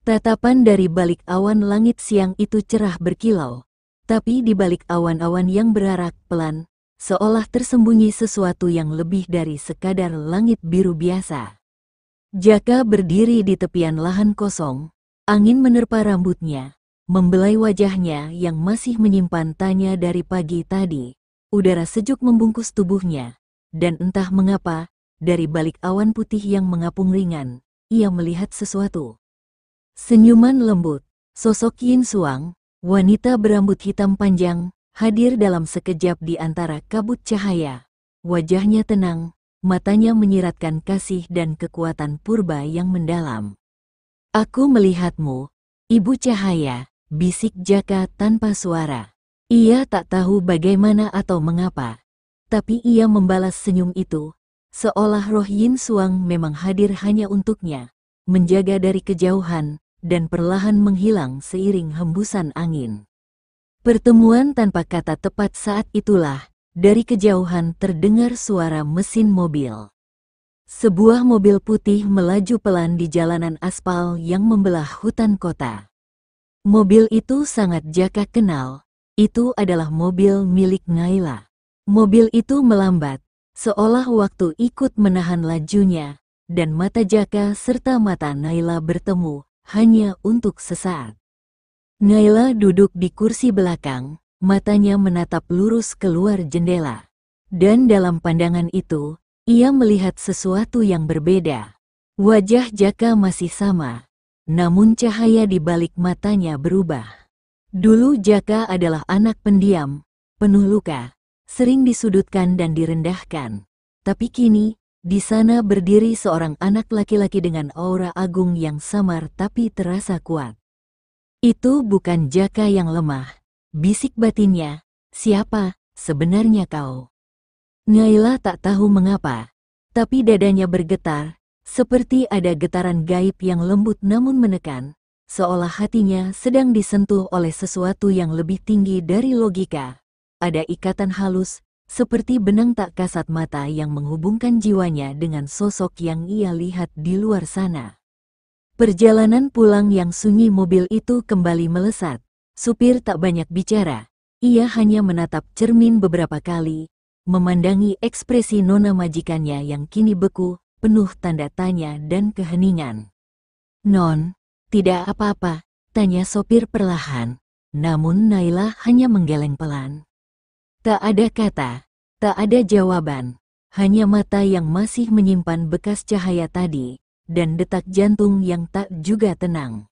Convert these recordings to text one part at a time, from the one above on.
Tatapan dari balik awan langit siang itu cerah berkilau, tapi di balik awan-awan yang berarak pelan, seolah tersembunyi sesuatu yang lebih dari sekadar langit biru biasa. Jaka berdiri di tepian lahan kosong, angin menerpa rambutnya, membelai wajahnya yang masih menyimpan tanya dari pagi tadi. Udara sejuk membungkus tubuhnya, dan entah mengapa, dari balik awan putih yang mengapung ringan, ia melihat sesuatu. Senyuman lembut, sosok Yin Suang, wanita berambut hitam panjang, hadir dalam sekejap di antara kabut cahaya. Wajahnya tenang, matanya menyiratkan kasih dan kekuatan purba yang mendalam. "Aku melihatmu, Ibu Cahaya," bisik Jaka tanpa suara. Ia tak tahu bagaimana atau mengapa, tapi ia membalas senyum itu, seolah roh Yin Suang memang hadir hanya untuknya, menjaga dari kejauhan, dan perlahan menghilang seiring hembusan angin. Pertemuan tanpa kata tepat saat itulah, dari kejauhan terdengar suara mesin mobil. Sebuah mobil putih melaju pelan di jalanan aspal yang membelah hutan kota. Mobil itu sangat Jaka kenal, itu adalah mobil milik Naila. Mobil itu melambat, seolah waktu ikut menahan lajunya, dan mata Jaka serta mata Naila bertemu, hanya untuk sesaat. Naila duduk di kursi belakang, matanya menatap lurus keluar jendela. Dan dalam pandangan itu, ia melihat sesuatu yang berbeda. Wajah Jaka masih sama, namun cahaya di balik matanya berubah. Dulu Jaka adalah anak pendiam, penuh luka, sering disudutkan dan direndahkan. Tapi kini, di sana berdiri seorang anak laki-laki dengan aura agung yang samar tapi terasa kuat. "Itu bukan Jaka yang lemah," bisik batinnya. "Siapa sebenarnya kau?" Naila tak tahu mengapa, tapi dadanya bergetar, seperti ada getaran gaib yang lembut namun menekan, seolah hatinya sedang disentuh oleh sesuatu yang lebih tinggi dari logika. Ada ikatan halus, seperti benang tak kasat mata yang menghubungkan jiwanya dengan sosok yang ia lihat di luar sana. Perjalanan pulang yang sunyi mobil itu kembali melesat. Supir tak banyak bicara, ia hanya menatap cermin beberapa kali, memandangi ekspresi nona majikannya yang kini beku, penuh tanda tanya dan keheningan. "Non, tidak apa-apa," tanya sopir perlahan, namun Naila hanya menggeleng pelan. Tak ada kata, tak ada jawaban, hanya mata yang masih menyimpan bekas cahaya tadi, dan detak jantung yang tak juga tenang.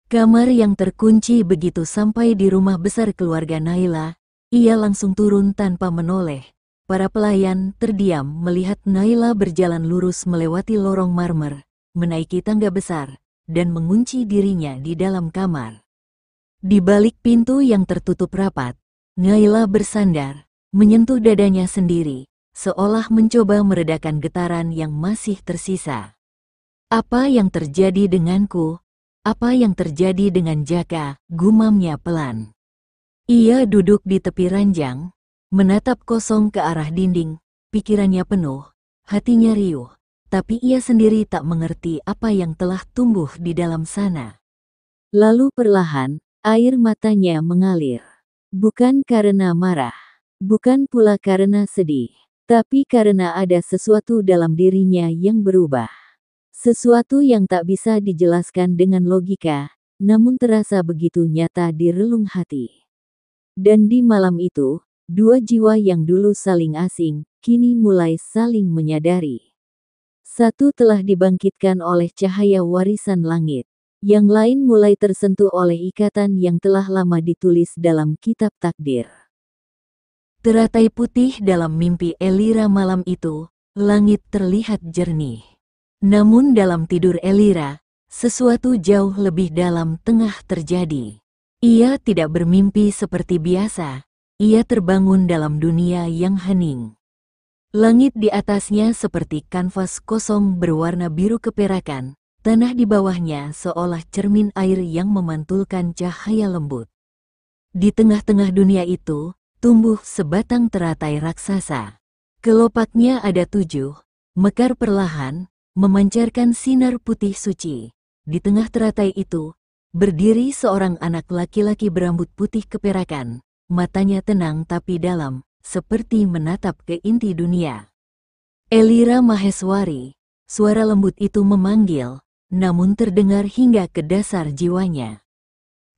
Kamar yang terkunci begitu sampai di rumah besar keluarga Naila, ia langsung turun tanpa menoleh. Para pelayan terdiam melihat Naila berjalan lurus melewati lorong marmer, menaiki tangga besar, dan mengunci dirinya di dalam kamar. Di balik pintu yang tertutup rapat, Naila bersandar, menyentuh dadanya sendiri, seolah mencoba meredakan getaran yang masih tersisa. "Apa yang terjadi denganku? Apa yang terjadi dengan Jaka?" gumamnya pelan. Ia duduk di tepi ranjang, menatap kosong ke arah dinding, pikirannya penuh, hatinya riuh, tapi ia sendiri tak mengerti apa yang telah tumbuh di dalam sana. Lalu perlahan, air matanya mengalir. Bukan karena marah, bukan pula karena sedih, tapi karena ada sesuatu dalam dirinya yang berubah. Sesuatu yang tak bisa dijelaskan dengan logika, namun terasa begitu nyata di relung hati. Dan di malam itu, dua jiwa yang dulu saling asing, kini mulai saling menyadari. Satu telah dibangkitkan oleh cahaya warisan langit. Yang lain mulai tersentuh oleh ikatan yang telah lama ditulis dalam kitab takdir. Teratai putih dalam mimpi Elira malam itu, langit terlihat jernih. Namun dalam tidur Elira, sesuatu jauh lebih dalam tengah terjadi. Ia tidak bermimpi seperti biasa, ia terbangun dalam dunia yang hening. Langit di atasnya seperti kanvas kosong berwarna biru keperakan. Tanah di bawahnya seolah cermin air yang memantulkan cahaya lembut. Di tengah-tengah dunia itu, tumbuh sebatang teratai raksasa. Kelopaknya ada 7, mekar perlahan, memancarkan sinar putih suci. Di tengah teratai itu, berdiri seorang anak laki-laki berambut putih keperakan, matanya tenang tapi dalam, seperti menatap ke inti dunia. Elira Maheswari, suara lembut itu memanggil, namun terdengar hingga ke dasar jiwanya.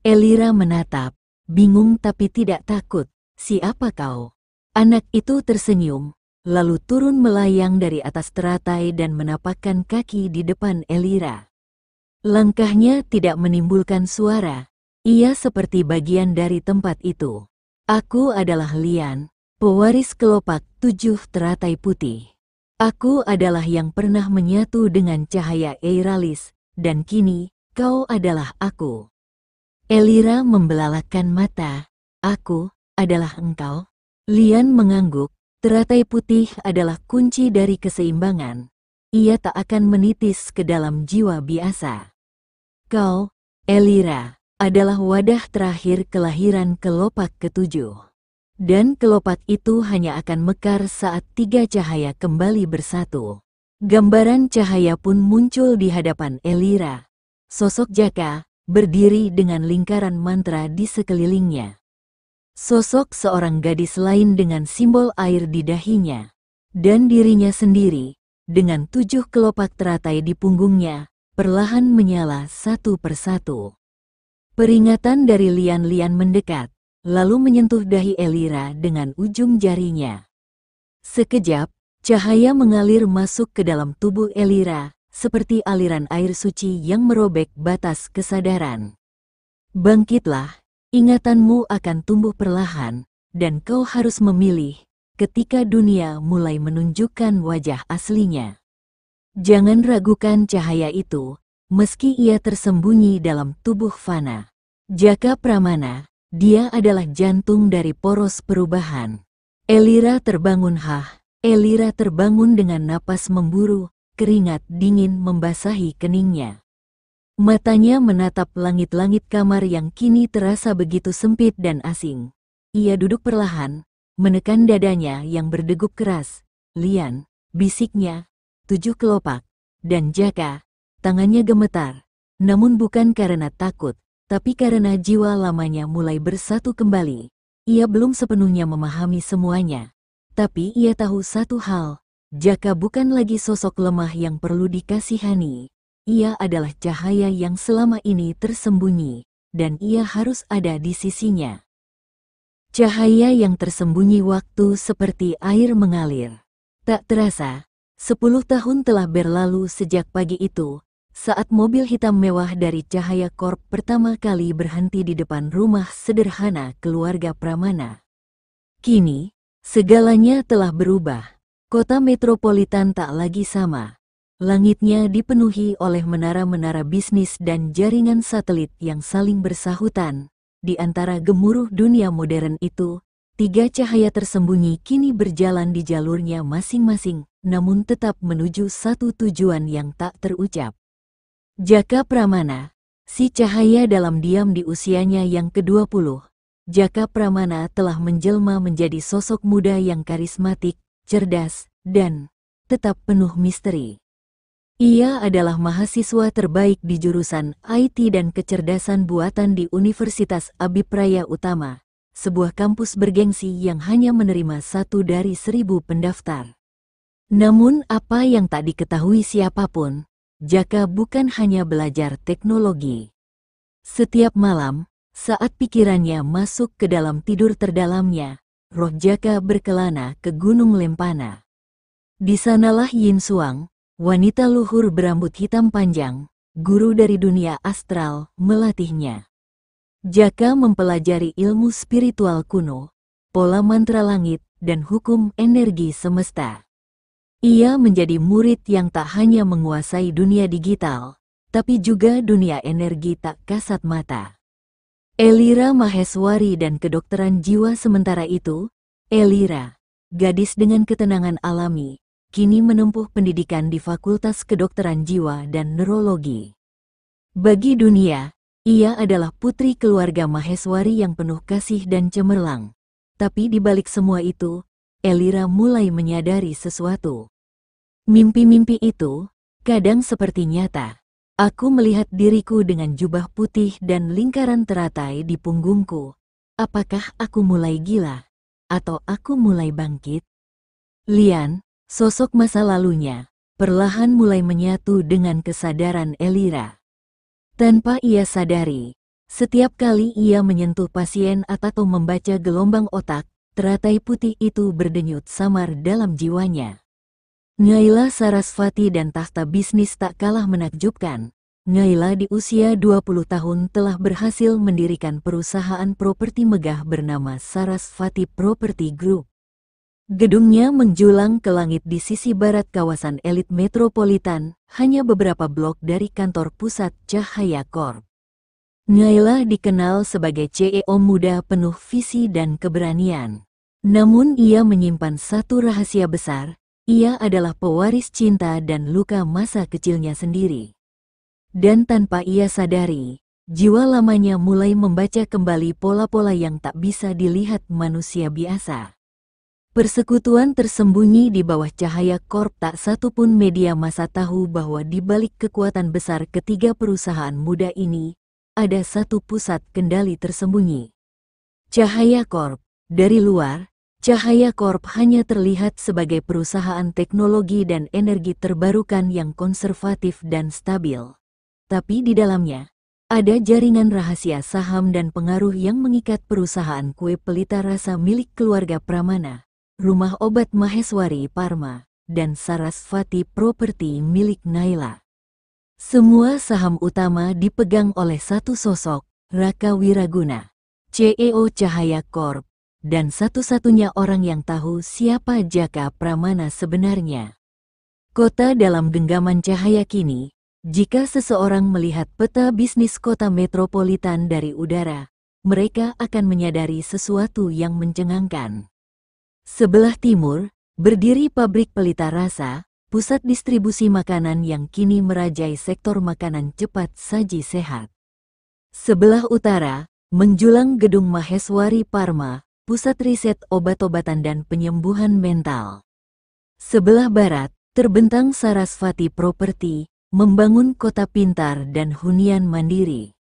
Elira menatap, bingung tapi tidak takut. Siapa kau? Anak itu tersenyum, lalu turun melayang dari atas teratai dan menapakkan kaki di depan Elira. Langkahnya tidak menimbulkan suara, ia seperti bagian dari tempat itu. Aku adalah Lian, pewaris kelopak 7 teratai putih. Aku adalah yang pernah menyatu dengan cahaya Eiralis, dan kini, kau adalah aku. Elira membelalakkan mata. Aku adalah engkau? Lian mengangguk, teratai putih adalah kunci dari keseimbangan. Ia tak akan menitis ke dalam jiwa biasa. Kau, Elira, adalah wadah terakhir kelahiran kelopak ketujuh. Dan kelopak itu hanya akan mekar saat 3 cahaya kembali bersatu. Gambaran cahaya pun muncul di hadapan Elira. Sosok Jaka, berdiri dengan lingkaran mantra di sekelilingnya. Sosok seorang gadis lain dengan simbol air di dahinya. Dan dirinya sendiri, dengan 7 kelopak teratai di punggungnya, perlahan menyala satu persatu. Peringatan dari lian-lian mendekat, lalu menyentuh dahi Elira dengan ujung jarinya. Sekejap, cahaya mengalir masuk ke dalam tubuh Elira, seperti aliran air suci yang merobek batas kesadaran. Bangkitlah, ingatanmu akan tumbuh perlahan, dan kau harus memilih, ketika dunia mulai menunjukkan wajah aslinya. Jangan ragukan cahaya itu, meski ia tersembunyi dalam tubuh fana. Jaka Pramana, dia adalah jantung dari poros perubahan. Elira terbangun Elira terbangun dengan napas memburu, keringat dingin membasahi keningnya. Matanya menatap langit-langit kamar yang kini terasa begitu sempit dan asing. Ia duduk perlahan, menekan dadanya yang berdegup keras. Lian, bisiknya, 7 kelopak, dan Jaka, tangannya gemetar. Namun bukan karena takut, tapi karena jiwa lamanya mulai bersatu kembali. Ia belum sepenuhnya memahami semuanya. Tapi ia tahu satu hal, Jaka bukan lagi sosok lemah yang perlu dikasihani. Ia adalah cahaya yang selama ini tersembunyi, dan ia harus ada di sisinya. Cahaya yang tersembunyi waktu seperti air mengalir. Tak terasa, 10 tahun telah berlalu sejak pagi itu, saat mobil hitam mewah dari Cahaya Corp pertama kali berhenti di depan rumah sederhana keluarga Pramana. Kini, segalanya telah berubah. Kota metropolitan tak lagi sama. Langitnya dipenuhi oleh menara-menara bisnis dan jaringan satelit yang saling bersahutan. Di antara gemuruh dunia modern itu, 3 cahaya tersembunyi kini berjalan di jalurnya masing-masing, namun tetap menuju satu tujuan yang tak terucap. Jaka Pramana, si cahaya dalam diam di usianya yang ke-20. Jaka Pramana telah menjelma menjadi sosok muda yang karismatik, cerdas, dan tetap penuh misteri. Ia adalah mahasiswa terbaik di jurusan IT dan kecerdasan buatan di Universitas Abipraya Utama, sebuah kampus bergengsi yang hanya menerima 1 dari 1000 pendaftar. Namun apa yang tak diketahui siapapun, Jaka bukan hanya belajar teknologi. Setiap malam, saat pikirannya masuk ke dalam tidur terdalamnya, roh Jaka berkelana ke Gunung Lempana. Di sanalah Yin Suang, wanita luhur berambut hitam panjang, guru dari dunia astral, melatihnya. Jaka mempelajari ilmu spiritual kuno, pola mantra langit, dan hukum energi semesta. Ia menjadi murid yang tak hanya menguasai dunia digital, tapi juga dunia energi tak kasat mata. Elira Maheswari dan kedokteran jiwa sementara itu, Elira, gadis dengan ketenangan alami, kini menempuh pendidikan di Fakultas Kedokteran Jiwa dan Neurologi. Bagi dunia, ia adalah putri keluarga Maheswari yang penuh kasih dan cemerlang. Tapi di balik semua itu, Elira mulai menyadari sesuatu. Mimpi-mimpi itu, kadang seperti nyata. Aku melihat diriku dengan jubah putih dan lingkaran teratai di punggungku. Apakah aku mulai gila? Atau aku mulai bangkit? Lian, sosok masa lalunya, perlahan mulai menyatu dengan kesadaran Elira. Tanpa ia sadari, setiap kali ia menyentuh pasien atau membaca gelombang otak, teratai putih itu berdenyut samar dalam jiwanya. Naila Sarasvati dan tahta bisnis tak kalah menakjubkan. Naila di usia 20 tahun telah berhasil mendirikan perusahaan properti megah bernama Sarasvati Property Group. Gedungnya menjulang ke langit di sisi barat kawasan elit metropolitan, hanya beberapa blok dari kantor pusat Cahaya Corp. Naila dikenal sebagai CEO muda penuh visi dan keberanian. Namun ia menyimpan satu rahasia besar. Ia adalah pewaris cinta dan luka masa kecilnya sendiri. Dan tanpa ia sadari, jiwa lamanya mulai membaca kembali pola-pola yang tak bisa dilihat manusia biasa. Persekutuan tersembunyi di bawah Cahaya Corp, tak satu pun media massa tahu bahwa di balik kekuatan besar ketiga perusahaan muda ini, ada satu pusat kendali tersembunyi. Cahaya Corp. Dari luar, Cahaya Corp hanya terlihat sebagai perusahaan teknologi dan energi terbarukan yang konservatif dan stabil. Tapi di dalamnya, ada jaringan rahasia saham dan pengaruh yang mengikat perusahaan kue pelita rasa milik keluarga Pramana, rumah obat Maheswari Parma, dan Sarasvati Property milik Naila. Semua saham utama dipegang oleh satu sosok, Raka Wiraguna, CEO Cahaya Corp. Dan satu-satunya orang yang tahu siapa Jaka Pramana sebenarnya. Kota dalam genggaman cahaya kini, jika seseorang melihat peta bisnis kota metropolitan dari udara, mereka akan menyadari sesuatu yang mencengangkan. Sebelah timur, berdiri pabrik pelita rasa, pusat distribusi makanan yang kini merajai sektor makanan cepat saji sehat. Sebelah utara, menjulang gedung Maheswari Parma, pusat riset obat-obatan dan penyembuhan mental. Sebelah barat, terbentang Sarasvati Property, membangun kota pintar dan hunian mandiri.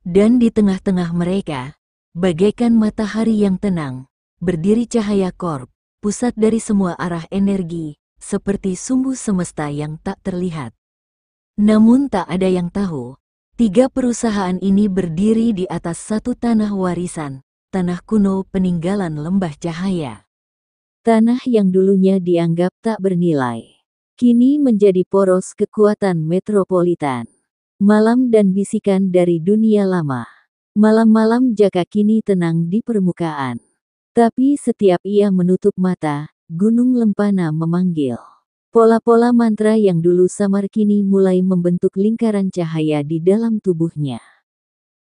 Dan di tengah-tengah mereka, bagaikan matahari yang tenang, berdiri Cahaya Corp, pusat dari semua arah energi, seperti sumbu semesta yang tak terlihat. Namun tak ada yang tahu, tiga perusahaan ini berdiri di atas satu tanah warisan, tanah kuno peninggalan lembah cahaya. Tanah yang dulunya dianggap tak bernilai, kini menjadi poros kekuatan metropolitan. Malam dan bisikan dari dunia lama. Malam-malam Jaka kini tenang di permukaan. Tapi setiap ia menutup mata, gunung lempana memanggil. Pola-pola mantra yang dulu samar kini mulai membentuk lingkaran cahaya di dalam tubuhnya.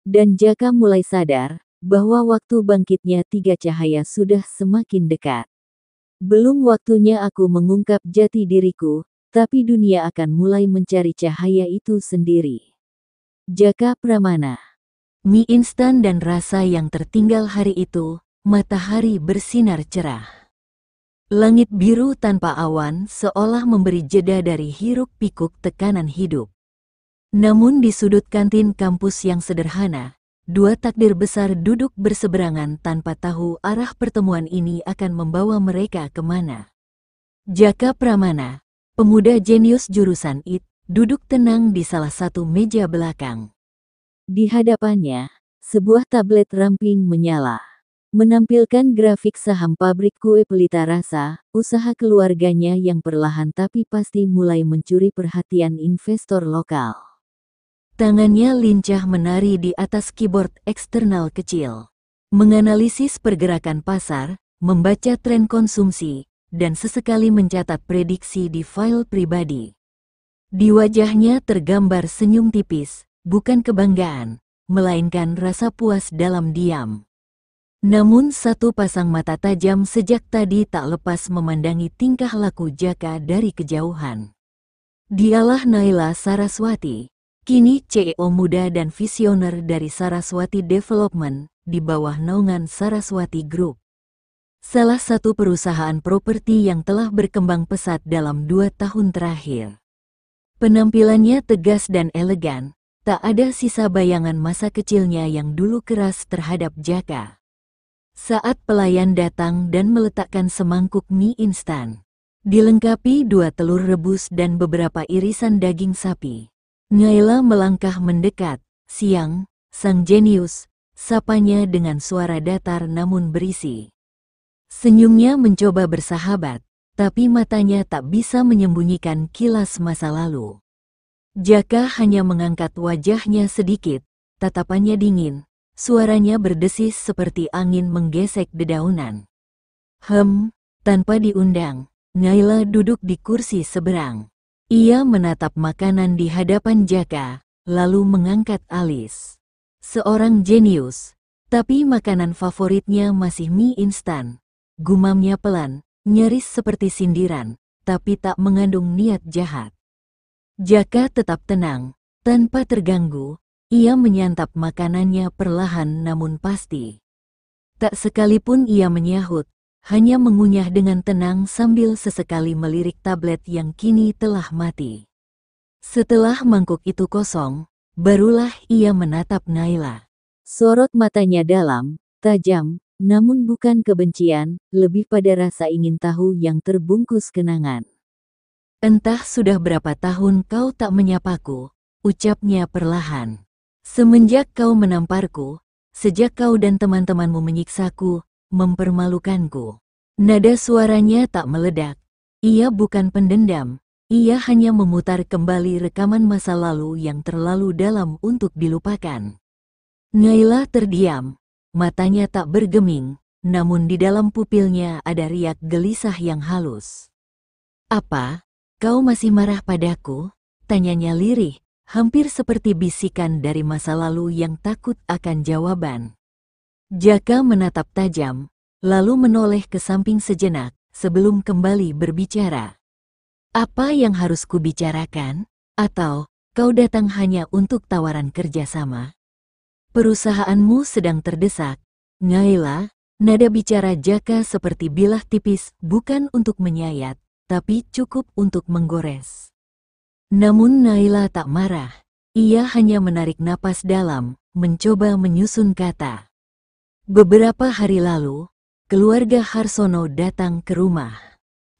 Dan Jaka mulai sadar bahwa waktu bangkitnya tiga cahaya sudah semakin dekat. Belum waktunya aku mengungkap jati diriku, tapi dunia akan mulai mencari cahaya itu sendiri. Jaka Pramana. Mie instan dan rasa yang tertinggal hari itu, matahari bersinar cerah. Langit biru tanpa awan seolah memberi jeda dari hiruk-pikuk tekanan hidup. Namun di sudut kantin kampus yang sederhana, dua takdir besar duduk berseberangan tanpa tahu arah pertemuan ini akan membawa mereka kemana. Jaka Pramana, pemuda jenius jurusan IT, duduk tenang di salah satu meja belakang. Di hadapannya, sebuah tablet ramping menyala, menampilkan grafik saham pabrik kue pelita rasa, usaha keluarganya yang perlahan tapi pasti mulai mencuri perhatian investor lokal. Tangannya lincah menari di atas keyboard eksternal kecil, menganalisis pergerakan pasar, membaca tren konsumsi, dan sesekali mencatat prediksi di file pribadi. Di wajahnya tergambar senyum tipis, bukan kebanggaan, melainkan rasa puas dalam diam. Namun satu pasang mata tajam sejak tadi tak lepas memandangi tingkah laku Jaka dari kejauhan. Dialah Naila Sarasvati. Kini CEO muda dan visioner dari Saraswati Development, di bawah naungan Saraswati Group. Salah satu perusahaan properti yang telah berkembang pesat dalam 2 tahun terakhir. Penampilannya tegas dan elegan, tak ada sisa bayangan masa kecilnya yang dulu keras terhadap Jaka. Saat pelayan datang dan meletakkan semangkuk mie instan, dilengkapi 2 telur rebus dan beberapa irisan daging sapi, Naila melangkah mendekat. "Siang, sang jenius," sapanya dengan suara datar namun berisi. Senyumnya mencoba bersahabat, tapi matanya tak bisa menyembunyikan kilas masa lalu. Jaka hanya mengangkat wajahnya sedikit, tatapannya dingin, suaranya berdesis seperti angin menggesek dedaunan. Tanpa diundang, Naila duduk di kursi seberang. Ia menatap makanan di hadapan Jaka, lalu mengangkat alis. Seorang jenius, tapi makanan favoritnya masih mie instan. Gumamnya pelan, nyaris seperti sindiran, tapi tak mengandung niat jahat. Jaka tetap tenang, tanpa terganggu, ia menyantap makanannya perlahan namun pasti. Tak sekalipun ia menyahut, hanya mengunyah dengan tenang sambil sesekali melirik tablet yang kini telah mati. Setelah mangkuk itu kosong, barulah ia menatap Naila. Sorot matanya dalam, tajam, namun bukan kebencian, lebih pada rasa ingin tahu yang terbungkus kenangan. "Entah sudah berapa tahun kau tak menyapaku," ucapnya perlahan. "Semenjak kau menamparku, sejak kau dan teman-temanmu menyiksaku, mempermalukanku." Nada suaranya tak meledak. Ia bukan pendendam, ia hanya memutar kembali rekaman masa lalu yang terlalu dalam untuk dilupakan. Naila terdiam. Matanya tak bergeming, namun di dalam pupilnya ada riak gelisah yang halus. "Apa? Kau masih marah padaku?" tanyanya lirih, hampir seperti bisikan dari masa lalu yang takut akan jawaban. Jaka menatap tajam, lalu menoleh ke samping sejenak, sebelum kembali berbicara. "Apa yang harus kubicarakan? Atau, kau datang hanya untuk tawaran kerjasama? Perusahaanmu sedang terdesak." "Naila," nada bicara Jaka seperti bilah tipis, bukan untuk menyayat, tapi cukup untuk menggores. Namun Naila tak marah. Ia hanya menarik napas dalam, mencoba menyusun kata. "Beberapa hari lalu, keluarga Harsono datang ke rumah.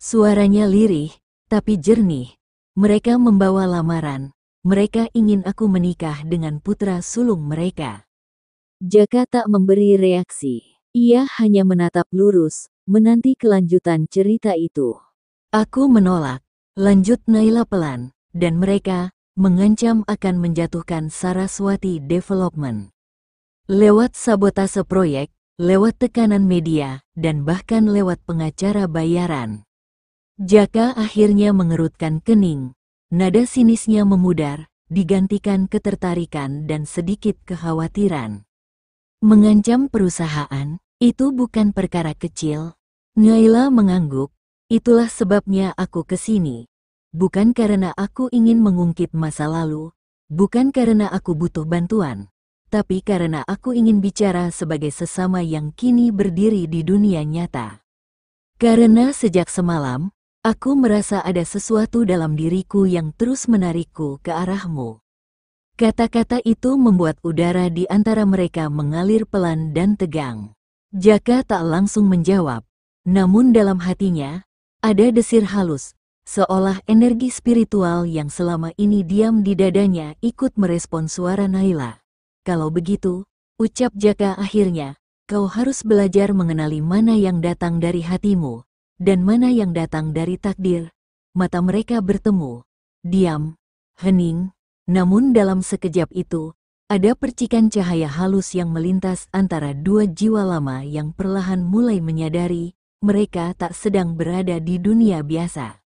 Suaranya lirih, tapi jernih. Mereka membawa lamaran. Mereka ingin aku menikah dengan putra sulung mereka." Jaka tak memberi reaksi. Ia hanya menatap lurus, menanti kelanjutan cerita itu. "Aku menolak," lanjut Naila pelan, "dan mereka mengancam akan menjatuhkan Saraswati Development. Lewat sabotase proyek, lewat tekanan media, dan bahkan lewat pengacara bayaran." Jaka akhirnya mengerutkan kening. Nada sinisnya memudar, digantikan ketertarikan dan sedikit kekhawatiran. "Mengancam perusahaan, itu bukan perkara kecil." Naila mengangguk. "Itulah sebabnya aku ke sini. Bukan karena aku ingin mengungkit masa lalu, bukan karena aku butuh bantuan, tapi karena aku ingin bicara sebagai sesama yang kini berdiri di dunia nyata. Karena sejak semalam, aku merasa ada sesuatu dalam diriku yang terus menarikku ke arahmu." Kata-kata itu membuat udara di antara mereka mengalir pelan dan tegang. Jaka tak langsung menjawab, namun dalam hatinya, ada desir halus, seolah energi spiritual yang selama ini diam di dadanya ikut merespon suara Naila. "Kalau begitu," ucap Jaka akhirnya, "kau harus belajar mengenali mana yang datang dari hatimu, dan mana yang datang dari takdir." Mata mereka bertemu. Diam, hening, namun dalam sekejap itu, ada percikan cahaya halus yang melintas antara dua jiwa lama yang perlahan mulai menyadari mereka tak sedang berada di dunia biasa.